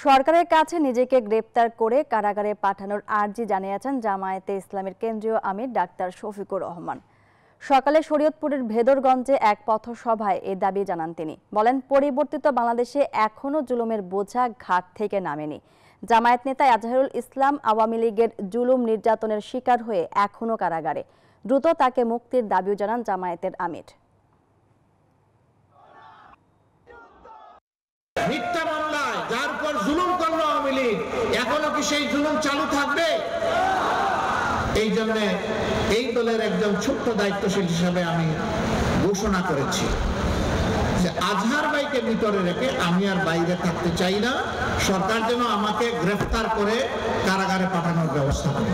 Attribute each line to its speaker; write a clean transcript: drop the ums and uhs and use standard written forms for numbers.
Speaker 1: সরকারের কাছে নিজেকে গ্রেপ্তার করে কারাগারে পাঠানোর আর্জি জানিয়েছেন জামায়াতে ইসলামীর কেন্দ্রীয় আমির ডাক্তার শফিকুর রহমান। সকালে শরীয়তপুরের ভেদরগঞ্জে এক পথসভায় এ দাবি জানান তিনি। বলেন, পরিবর্তিত বাংলাদেশে এখনো জুলুমের বোঝা ঘাট থেকে নামেনি। জামায়াত নেতা আজহারুল ইসলাম আওয়ামী লীগের জুলুম নির্যাতনের শিকার হয়ে এখনো কারাগারে। দ্রুত তাকে মুক্তির দাবিও জানান জামায়াতের আমির।
Speaker 2: মিথ্যা মামলায় যার উপর জুলুম করলো আওয়ামী লীগ, এখনো কি সেই জুলুম চালু থাকবে? এই জন্য এই দলের একজন ছোট্ট দায়িত্বশীল হিসাবে আমি ঘোষণা করেছি যে আজহার ভাইকে ভিতরে রেখে আমি আর বাইরে থাকতে চাই না। সরকার যেন আমাকে গ্রেফতার করে কারাগারে পাঠানোর ব্যবস্থা করে।